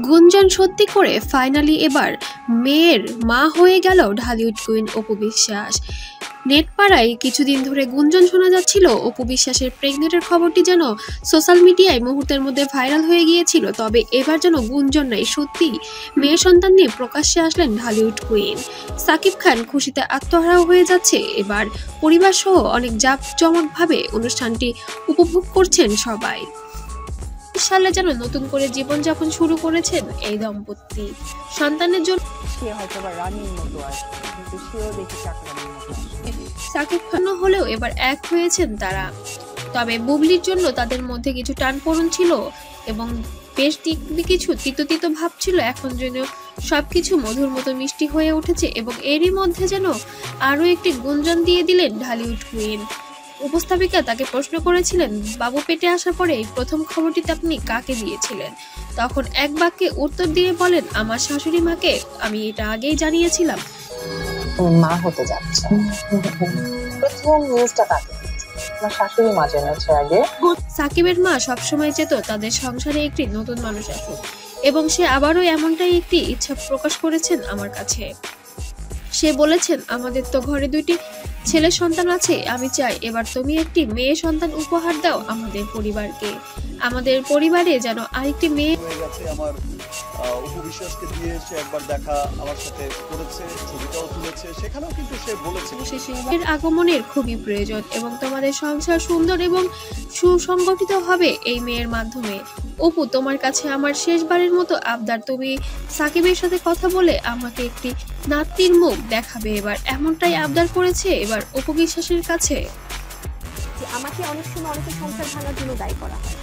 গুঞ্জন সত্যি করে ফাইনালি এবার মেয়ের মা হয়ে গেল ঢালিউড কুইন অপু বিশ্বাস। নেটপাড়ায় কিছুদিন ধরে গুঞ্জন শোনা যাচ্ছিল অপু বিশ্বাসের প্রেগনেন্টের খবরটি যেন সোশ্যাল মিডিয়ায় মুহূর্তের মধ্যে ভাইরাল হয়ে গিয়েছিল। তবে এবার যেন গুঞ্জন নাই, সত্যি মেয়ে সন্তান নিয়ে প্রকাশ্যে আসলেন ঢালিউড কুইন। সাকিব খান খুশিতে আত্মহারা হয়ে যাচ্ছে। এবার পরিবার সহ অনেক জাঁকজমকভাবে অনুষ্ঠানটি উপভোগ করছেন সবাই। সালে যেন নতুন করে জীবনযাপন শুরু করেছেন এই দম্পতি। সন্তানের জন্য সাকিব খান হলেও এবার এক হয়েছেন তারা। তবে বুবলির জন্য তাদের মধ্যে কিছু টানপোড়েন ছিল এবং বেশ কিছু তিতো ভাব ছিল। এখন যেন সবকিছু মধুর মতো মিষ্টি হয়ে উঠেছে এবং এরই মধ্যে যেন আরো একটি গুঞ্জন দিয়ে দিলেন ঢালিউড কুইন। উপস্থাপিকা তাকে প্রশ্ন করেছিলেন, বাবু পেটে আসার পরে এই প্রথম খবরটিতে আপনি কাকে দিয়েছিলেন? তখন এক বাক্যে উত্তর দিয়ে বলেন, আমার শাশুড়ি মাকে। আমি এটা আগেই জানিয়েছিলাম মা হতে যাচ্ছে। প্রথম নিউজটা কাকে? আমার শাশুড়ি মা জেনেছে আগে। সাকিবের মা সবসময় চেত তাদের সংসারে একটি নতুন মানুষ আসুক এবং সে আবারও এমনটাই একটি ইচ্ছা প্রকাশ করেছেন আমার কাছে। সে বলেছেন, আমাদের তো ঘরে 2টি ছেলে সন্তান আছে, আমি চাই এবার তুমি একটি মেয়ে সন্তান উপহার দাও আমাদের পরিবারকে। আমাদের পরিবারে যেন আরেকটি মেয়ে হয়ে গেছে। আমার অপু বিশ্বাসকে দিয়ে সে একবার দেখা আমার সাথে করেছে, ছবিটাও তুলেছে, সেখানেও কিন্তু সে বলেছে এর আগমনের খুবই প্রয়োজন এবং তোমাদের সংসার সুন্দর এবং সুসংগঠিত হবে এই মেয়ের মাধ্যমে। অপু, তোমার কাছে আমার শেষবারের মতো আবদার, তুমি সাকিবের সাথে কথা বলে আমাকে একটি নাতির মুখ দেখাবে। এবার এমনটাই আবদার করেছে এবার অপু বিশ্বাসের কাছে। আমাকে অনেক সময় অনেকে সংসার ভাঙার জন্য দায়ী করা হয়।